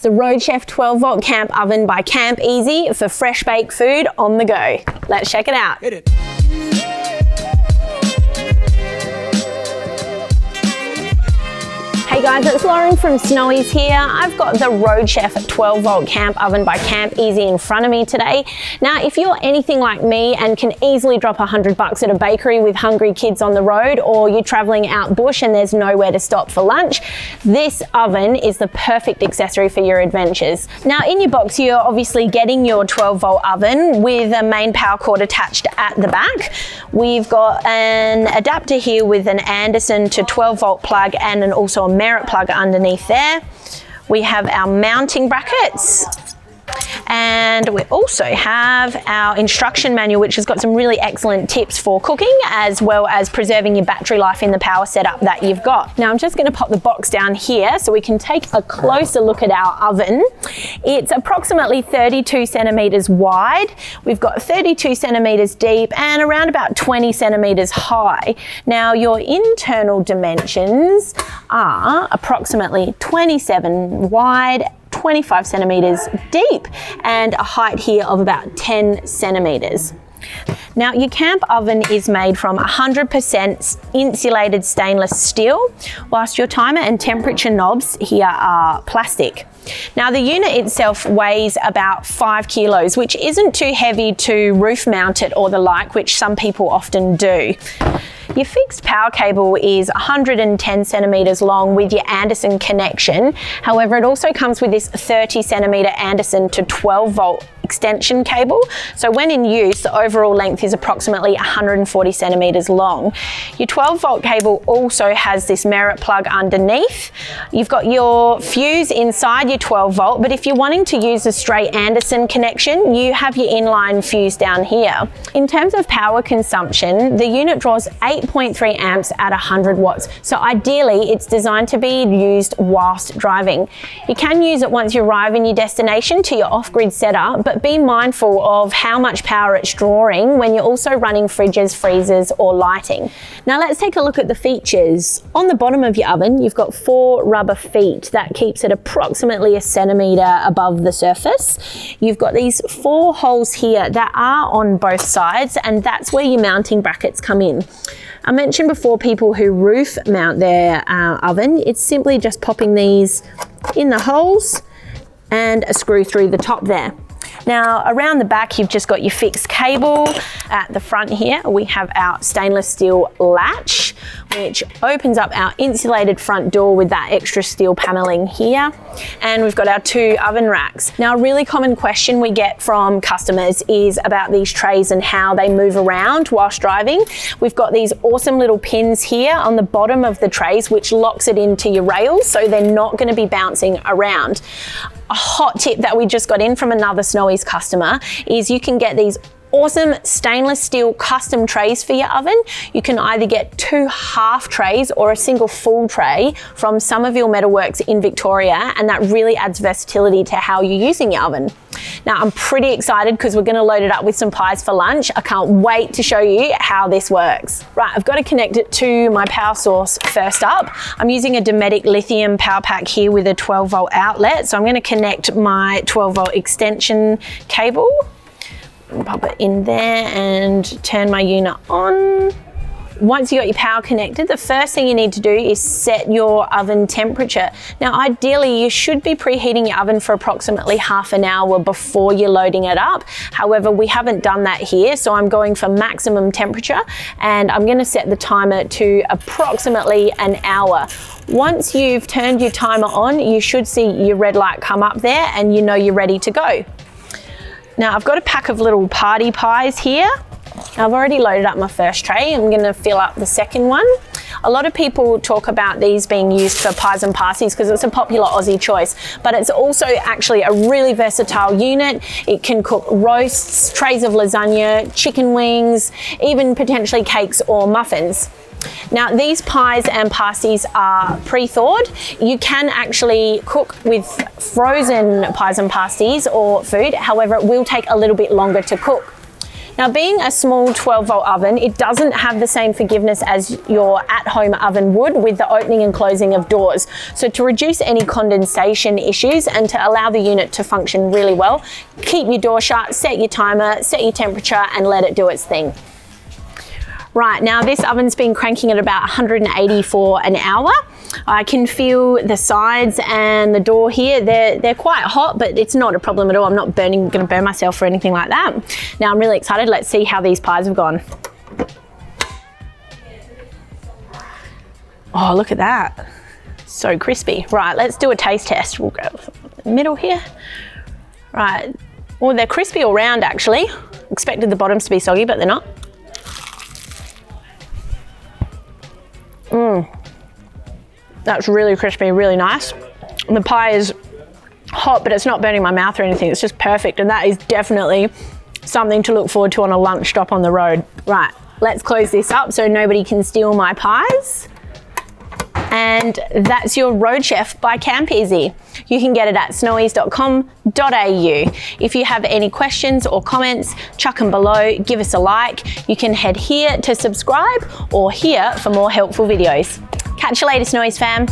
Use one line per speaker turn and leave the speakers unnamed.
the Road Chef 12 volt camp oven by Camp Easy for fresh baked food on the go. Let's check it out.
Hit it.
Hey guys, it's Lauren from Snowy's here. I've got the Road Chef 12 volt camp oven by Camp Easy in front of me today. Now, if you're anything like me and can easily drop $100 at a bakery with hungry kids on the road, or you're traveling out bush and there's nowhere to stop for lunch, this oven is the perfect accessory for your adventures. Now, in your box, you're obviously getting your 12 volt oven with a main power cord attached at the back. We've got an adapter here with an Anderson to 12 volt plug and also a Merit plug underneath there. We have our mounting brackets, and we also have our instruction manual, which has got some really excellent tips for cooking as well as preserving your battery life in the power setup that you've got. Now I'm just going to pop the box down here so we can take a closer look at our oven. It's approximately 32 centimeters wide. We've got 32 centimeters deep and around about 20 centimeters high. Now your internal dimensions are approximately 27 wide, 25 centimeters deep, and a height here of about 10 centimeters. Now your camp oven is made from 100% insulated stainless steel, whilst your timer and temperature knobs here are plastic. Now the unit itself weighs about 5 kilos, which isn't too heavy to roof mount it or the like, which some people often do. Your fixed power cable is 110 centimeters long with your Anderson connection. However, it also comes with this 30 centimeter Anderson to 12 volt extension cable. So when in use, the overall length is approximately 140 centimeters long. Your 12 volt cable also has this Merit plug underneath. You've got your fuse inside your 12 volt, but if you're wanting to use a straight Anderson connection, you have your inline fuse down here. In terms of power consumption, the unit draws 8.3 amps at 100 watts. So ideally, it's designed to be used whilst driving. You can use it once you arrive in your destination to your off-grid setup, but be mindful of how much power it's drawing when you're also running fridges, freezers, or lighting. Now let's take a look at the features. On the bottom of your oven, you've got 4 rubber feet that keeps it approximately a centimeter above the surface. You've got these 4 holes here that are on both sides, and that's where your mounting brackets come in. I mentioned before people who roof mount their oven, it's simply just popping these in the holes and a screw through the top there. Now around the back, you've just got your fixed cable. At the front here, we have our stainless steel latch, which opens up our insulated front door with that extra steel paneling here. And we've got our 2 oven racks. Now a really common question we get from customers is about these trays and how they move around whilst driving. We've got these awesome little pins here on the bottom of the trays, which locks it into your rails so they're not going to be bouncing around. A hot tip that we just got in from another Snowy's customer is you can get these awesome stainless steel custom trays for your oven. You can either get 2 half trays or a single full tray from Somerville Metalworks in Victoria, and that really adds versatility to how you're using your oven. Now I'm pretty excited because we're going to load it up with some pies for lunch. I can't wait to show you how this works. Right, I've got to connect it to my power source first up. I'm using a Dometic lithium power pack here with a 12 volt outlet. So I'm going to connect my 12 volt extension cable. Pop it in there and turn my unit on. Once you got your power connected, the first thing you need to do is set your oven temperature. Now ideally you should be preheating your oven for approximately half an hour before you're loading it up. However, we haven't done that here, so I'm going for maximum temperature and I'm going to set the timer to approximately an hour. Once you've turned your timer on, you should see your red light come up there and you know you're ready to go. Now I've got a pack of little party pies here. I've already loaded up my first tray. I'm going to fill up the second one. A lot of people talk about these being used for pies and pasties because it's a popular Aussie choice, but it's also actually a really versatile unit. It can cook roasts, trays of lasagna, chicken wings, even potentially cakes or muffins. Now these pies and pasties are pre-thawed. You can actually cook with frozen pies and pasties or food, however it will take a little bit longer to cook. Now, being a small 12-volt oven, it doesn't have the same forgiveness as your at-home oven would with the opening and closing of doors. So to reduce any condensation issues and to allow the unit to function really well, keep your door shut, set your timer, set your temperature, and let it do its thing. Right, now this oven's been cranking at about 180 for an hour. I can feel the sides and the door here, they're quite hot, but it's not a problem at all. I'm not gonna burn myself or anything like that. Now I'm really excited. Let's see how these pies have gone. Oh, look at that. So crispy. Right, let's do a taste test. We'll go the middle here. Right, well, they're crispy all round actually. Expected the bottoms to be soggy, but they're not. That's really crispy, really nice. And the pie is hot, but it's not burning my mouth or anything. It's just perfect. And that is definitely something to look forward to on a lunch stop on the road. Right, let's close this up so nobody can steal my pies. And that's your Road Chef by Camp Easy. You can get it at snowies.com.au. If you have any questions or comments, chuck them below, give us a like. You can head here to subscribe or here for more helpful videos. Catch you later, Snowies fam.